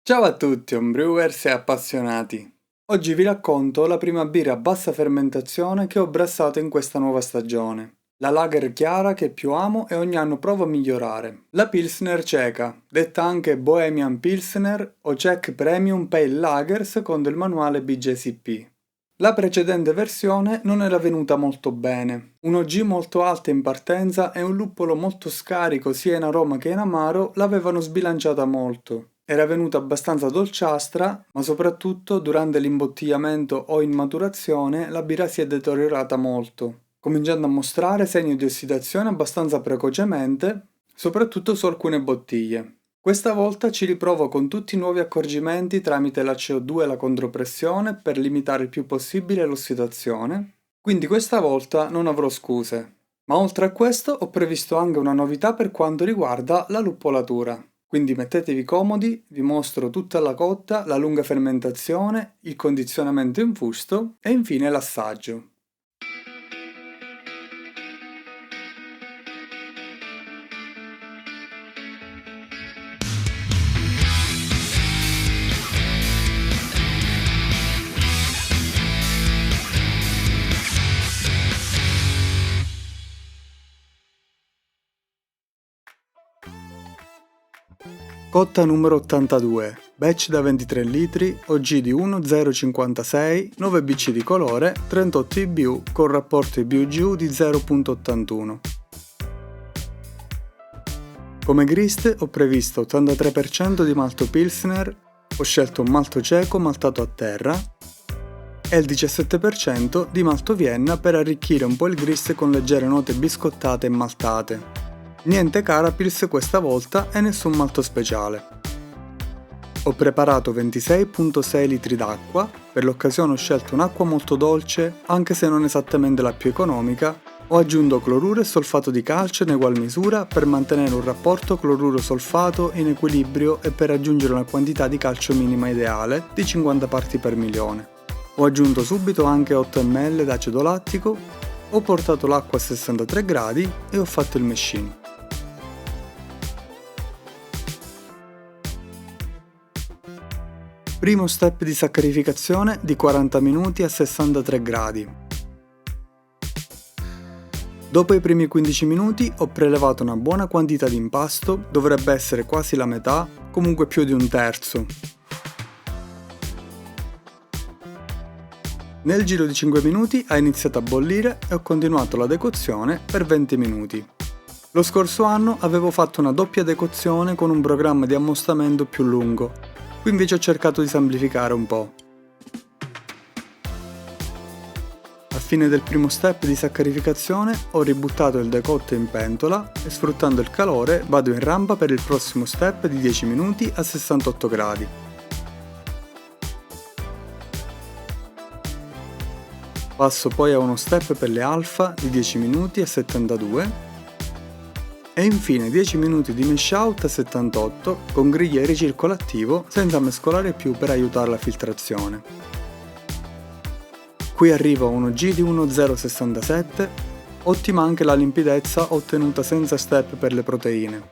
Ciao a tutti, homebrewers e appassionati! Oggi vi racconto la prima birra a bassa fermentazione che ho brassato in questa nuova stagione. La lager chiara che più amo e ogni anno provo a migliorare. La Pilsner ceca, detta anche Bohemian Pilsner o Czech Premium Pale Lager secondo il manuale BJCP. La precedente versione non era venuta molto bene. Un OG molto alta in partenza e un luppolo molto scarico sia in aroma che in amaro l'avevano sbilanciata molto. Era venuta abbastanza dolciastra, ma soprattutto durante l'imbottigliamento o in maturazione la birra si è deteriorata molto, cominciando a mostrare segni di ossidazione abbastanza precocemente, soprattutto su alcune bottiglie. Questa volta ci riprovo con tutti i nuovi accorgimenti tramite la CO2 e la contropressione per limitare il più possibile l'ossidazione, quindi questa volta non avrò scuse. Ma oltre a questo ho previsto anche una novità per quanto riguarda la luppolatura. Quindi mettetevi comodi, vi mostro tutta la cotta, la lunga fermentazione, il condizionamento in fusto e infine l'assaggio. Cotta numero 82, batch da 23 litri, OG di 1,056, 9 BC di colore, 38 IBU con rapporto IBU-GU di 0,81. Come grist ho previsto 83% di malto Pilsner, ho scelto un malto ceco maltato a terra e il 17% di malto Vienna per arricchire un po' il grist con leggere note biscottate e maltate. Niente Carapils questa volta e nessun malto speciale. Ho preparato 26,6 litri d'acqua, per l'occasione ho scelto un'acqua molto dolce, anche se non esattamente la più economica. Ho aggiunto cloruro e solfato di calcio in egual misura per mantenere un rapporto cloruro-solfato in equilibrio e per raggiungere una quantità di calcio minima ideale di 50 parti per milione. Ho aggiunto subito anche 8 ml d'acido lattico, ho portato l'acqua a 63 gradi e ho fatto il machine. Primo step di saccarificazione di 40 minuti a 63 gradi. Dopo i primi 15 minuti ho prelevato una buona quantità di impasto, dovrebbe essere quasi la metà, comunque più di un terzo. Nel giro di 5 minuti ha iniziato a bollire e ho continuato la decozione per 20 minuti. Lo scorso anno avevo fatto una doppia decozione con un programma di ammostamento più lungo. Qui invece ho cercato di semplificare un po'. A fine del primo step di saccarificazione ho ributtato il decotto in pentola e sfruttando il calore vado in rampa per il prossimo step di 10 minuti a 68 gradi. Passo poi a uno step per le alfa di 10 minuti a 72 e infine 10 minuti di mesh out a 78 con griglia e ricircolo attivo senza mescolare più per aiutare la filtrazione. Qui arrivo a un OG di 1,067, ottima anche la limpidezza ottenuta senza step per le proteine.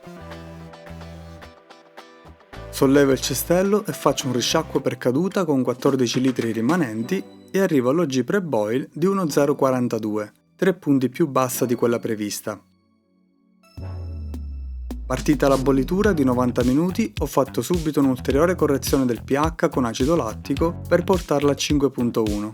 Sollevo il cestello e faccio un risciacquo per caduta con 14 litri rimanenti e arrivo all'OG pre-boil di 1,042, 3 punti più bassa di quella prevista. Partita la bollitura di 90 minuti, ho fatto subito un'ulteriore correzione del pH con acido lattico per portarla a 5.1.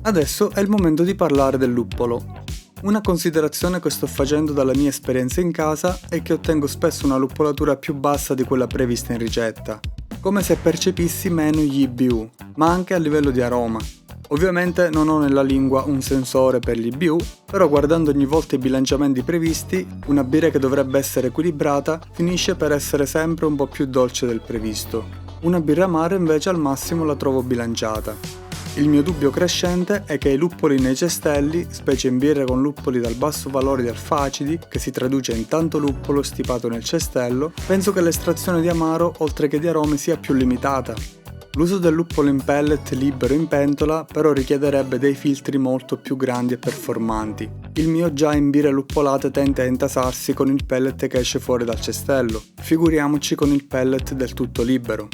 Adesso è il momento di parlare del luppolo. Una considerazione che sto facendo dalla mia esperienza in casa è che ottengo spesso una luppolatura più bassa di quella prevista in ricetta, come se percepissi meno gli IBU, ma anche a livello di aroma. Ovviamente non ho nella lingua un sensore per l'IBU, però guardando ogni volta i bilanciamenti previsti, una birra che dovrebbe essere equilibrata finisce per essere sempre un po' più dolce del previsto. Una birra amara invece al massimo la trovo bilanciata. Il mio dubbio crescente è che i luppoli nei cestelli, specie in birre con luppoli dal basso valore di alfa-acidi, che si traduce in tanto luppolo stipato nel cestello, penso che l'estrazione di amaro oltre che di aromi sia più limitata. L'uso del luppolo in pellet libero in pentola però richiederebbe dei filtri molto più grandi e performanti. Il mio già in birre luppolate tende a intasarsi con il pellet che esce fuori dal cestello, figuriamoci con il pellet del tutto libero.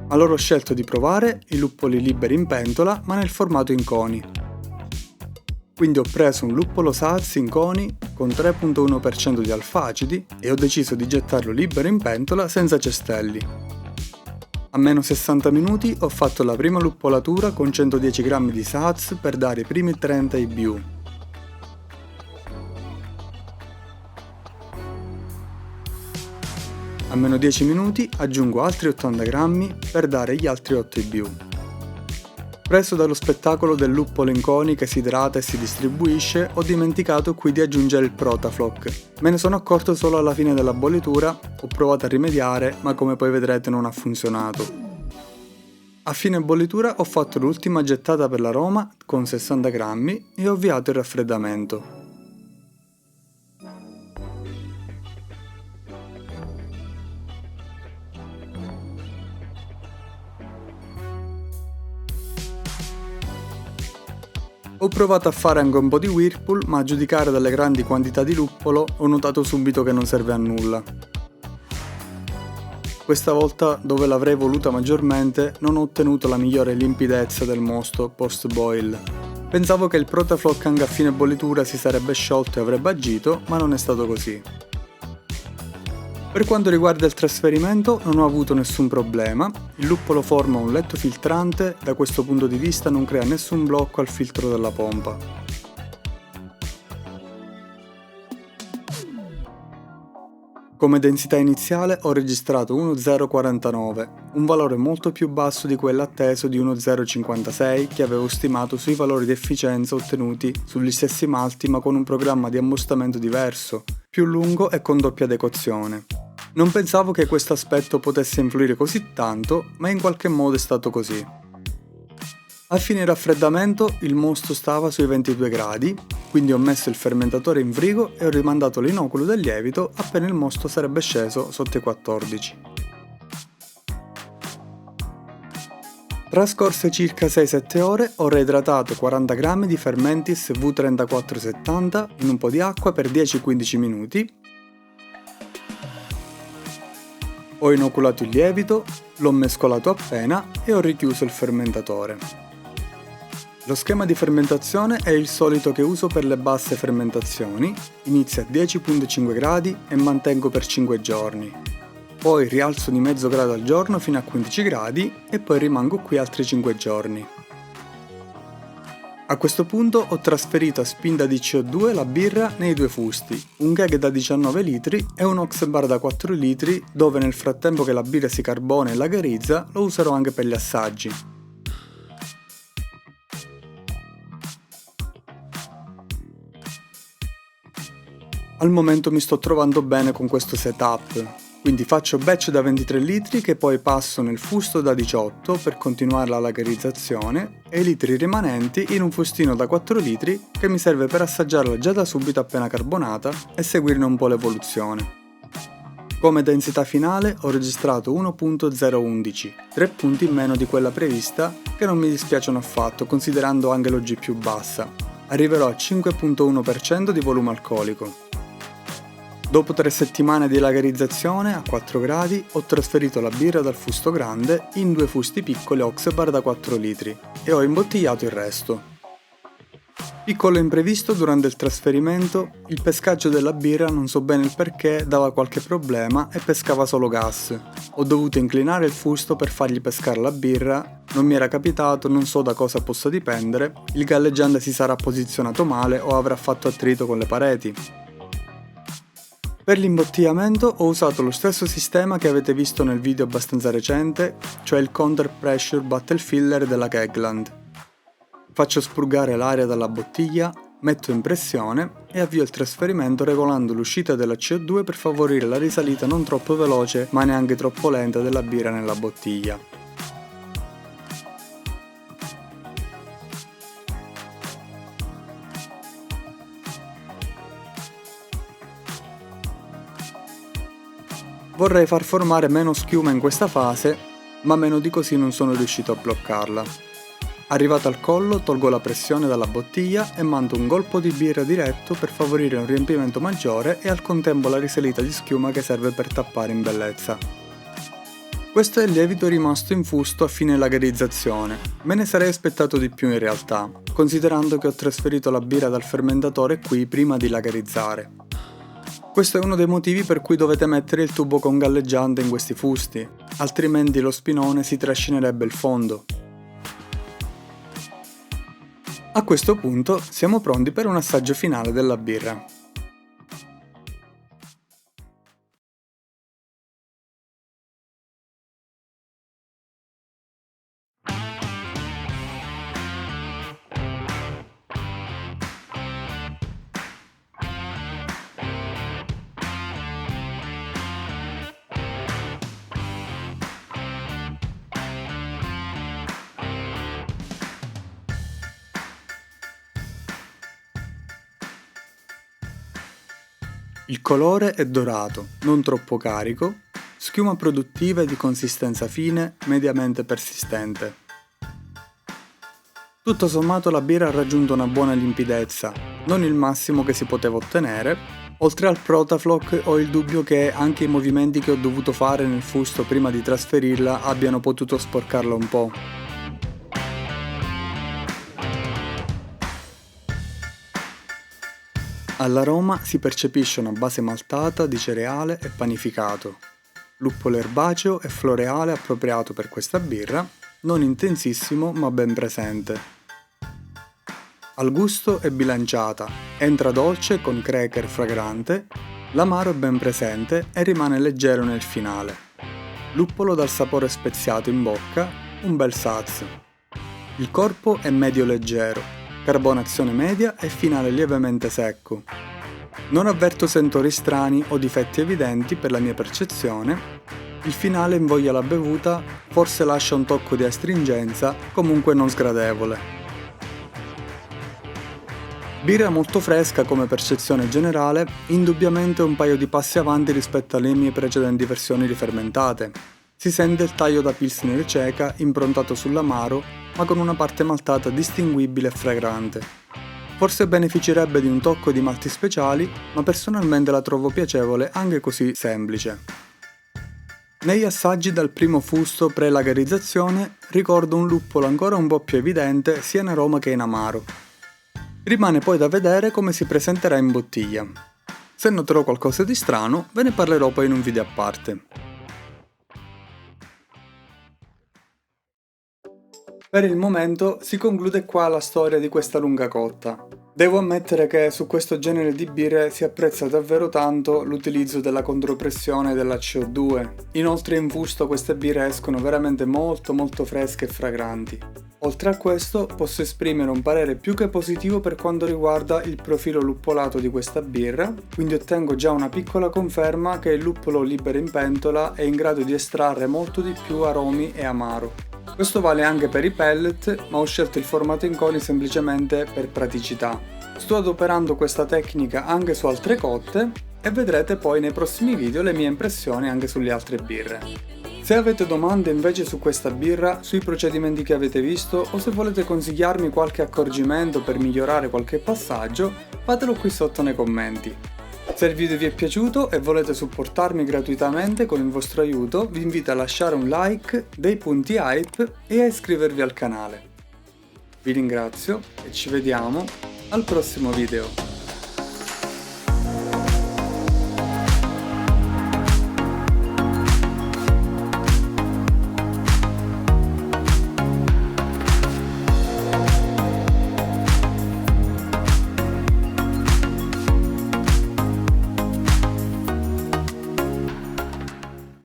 Allora ho scelto di provare i luppoli liberi in pentola ma nel formato in coni. Quindi ho preso un luppolo Saaz in coni con 3,1% di alfacidi e ho deciso di gettarlo libero in pentola senza cestelli. A meno 60 minuti ho fatto la prima luppolatura con 110 g di Saaz per dare i primi 30 IBU. A meno 10 minuti aggiungo altri 80 g per dare gli altri 8 IBU. Preso dallo spettacolo del luppolo in coni che si idrata e si distribuisce, ho dimenticato qui di aggiungere il Protafloc. Me ne sono accorto solo alla fine della bollitura, ho provato a rimediare, ma come poi vedrete non ha funzionato. A fine bollitura ho fatto l'ultima gettata per l'aroma con 60 g e ho avviato il raffreddamento. Ho provato a fare anche un po' di Whirlpool, ma a giudicare dalle grandi quantità di luppolo ho notato subito che non serve a nulla. Questa volta, dove l'avrei voluta maggiormente, non ho ottenuto la migliore limpidezza del mosto post-boil. Pensavo che il Protafloc anche a fine bollitura si sarebbe sciolto e avrebbe agito, ma non è stato così. Per quanto riguarda il trasferimento non ho avuto nessun problema, il luppolo forma un letto filtrante, da questo punto di vista non crea nessun blocco al filtro della pompa. Come densità iniziale ho registrato 1,049, un valore molto più basso di quello atteso di 1,056 che avevo stimato sui valori di efficienza ottenuti sugli stessi malti ma con un programma di ammostamento diverso, più lungo e con doppia decozione. Non pensavo che questo aspetto potesse influire così tanto, ma in qualche modo è stato così. A fine raffreddamento il mosto stava sui 22 gradi, quindi ho messo il fermentatore in frigo e ho rimandato l'inoculo del lievito appena il mosto sarebbe sceso sotto i 14. Trascorse circa 6-7 ore ho reidratato 40 g di Fermentis V3470 in un po' di acqua per 10-15 minuti. Ho inoculato il lievito, l'ho mescolato appena e ho richiuso il fermentatore. Lo schema di fermentazione è il solito che uso per le basse fermentazioni, inizia a 10,5 gradi e mantengo per 5 giorni. Poi rialzo di mezzo grado al giorno fino a 15 gradi e poi rimango qui altri 5 giorni. A questo punto ho trasferito a spinta di CO2 la birra nei due fusti, un keg da 19 litri e un ox bar da 4 litri dove nel frattempo che la birra si carbona e lagherizza lo userò anche per gli assaggi. Al momento mi sto trovando bene con questo setup, quindi faccio batch da 23 litri che poi passo nel fusto da 18 per continuare la lagherizzazione e i litri rimanenti in un fustino da 4 litri che mi serve per assaggiarla già da subito appena carbonata e seguirne un po' l'evoluzione. Come densità finale ho registrato 1.011, 3 punti in meno di quella prevista che non mi dispiacciono affatto considerando anche l'OG più bassa. Arriverò a 5.1% di volume alcolico. Dopo 3 settimane di lagherizzazione a 4 gradi ho trasferito la birra dal fusto grande in 2 fusti piccoli ox bar da 4 litri e ho imbottigliato il resto. Piccolo imprevisto durante il trasferimento, il pescaggio della birra non so bene il perché dava qualche problema e pescava solo gas. Ho dovuto inclinare il fusto per fargli pescare la birra, non mi era capitato, non so da cosa possa dipendere, il galleggiante si sarà posizionato male o avrà fatto attrito con le pareti. Per l'imbottigliamento ho usato lo stesso sistema che avete visto nel video abbastanza recente, cioè il Counter Pressure Bottle Filler della Kegland. Faccio spurgare l'aria dalla bottiglia, metto in pressione e avvio il trasferimento regolando l'uscita della CO2 per favorire la risalita non troppo veloce ma neanche troppo lenta della birra nella bottiglia. Vorrei far formare meno schiuma in questa fase, ma meno di così non sono riuscito a bloccarla. Arrivato al collo tolgo la pressione dalla bottiglia e mando un colpo di birra diretto per favorire un riempimento maggiore e al contempo la risalita di schiuma che serve per tappare in bellezza. Questo è il lievito rimasto in fusto a fine lagerizzazione. Me ne sarei aspettato di più in realtà, considerando che ho trasferito la birra dal fermentatore qui prima di lagerizzare. Questo è uno dei motivi per cui dovete mettere il tubo con galleggiante in questi fusti, altrimenti lo spinone si trascinerebbe il fondo. A questo punto siamo pronti per un assaggio finale della birra. Il colore è dorato, non troppo carico, schiuma produttiva e di consistenza fine, mediamente persistente. Tutto sommato la birra ha raggiunto una buona limpidezza, non il massimo che si poteva ottenere. Oltre al Protafloc ho il dubbio che anche i movimenti che ho dovuto fare nel fusto prima di trasferirla abbiano potuto sporcarla un po'. All'aroma si percepisce una base maltata di cereale e panificato, luppolo erbaceo e floreale appropriato per questa birra, non intensissimo ma ben presente. Al gusto è bilanciata, entra dolce con cracker fragrante, l'amaro è ben presente e rimane leggero nel finale. Luppolo dal sapore speziato in bocca, un bel saz. Il corpo è medio leggero, carbonazione media e finale lievemente secco. Non avverto sentori strani o difetti evidenti per la mia percezione. Il finale invoglia la bevuta, forse lascia un tocco di astringenza, comunque non sgradevole. Birra molto fresca come percezione generale, indubbiamente un paio di passi avanti rispetto alle mie precedenti versioni rifermentate. Si sente il taglio da Pilsner ceca improntato sull'amaro, ma con una parte maltata distinguibile e fragrante. Forse beneficerebbe di un tocco di malti speciali, ma personalmente la trovo piacevole anche così semplice. Negli assaggi dal primo fusto pre-lagerizzazione ricordo un luppolo ancora un po' più evidente sia in aroma che in amaro. Rimane poi da vedere come si presenterà in bottiglia. Se noterò qualcosa di strano, ve ne parlerò poi in un video a parte. Per il momento si conclude qua la storia di questa lunga cotta. Devo ammettere che su questo genere di birre si apprezza davvero tanto l'utilizzo della contropressione della CO2. Inoltre in fusto queste birre escono veramente molto fresche e fragranti. Oltre a questo posso esprimere un parere più che positivo per quanto riguarda il profilo luppolato di questa birra, quindi ottengo già una piccola conferma che il luppolo libero in pentola è in grado di estrarre molto di più aromi e amaro. Questo vale anche per i pellet, ma ho scelto il formato in coni semplicemente per praticità. Sto adoperando questa tecnica anche su altre cotte e vedrete poi nei prossimi video le mie impressioni anche sulle altre birre. Se avete domande invece su questa birra, sui procedimenti che avete visto o se volete consigliarmi qualche accorgimento per migliorare qualche passaggio, fatelo qui sotto nei commenti. Se il video vi è piaciuto e volete supportarmi gratuitamente con il vostro aiuto, vi invito a lasciare un like, dei punti hype e a iscrivervi al canale. Vi ringrazio e ci vediamo al prossimo video.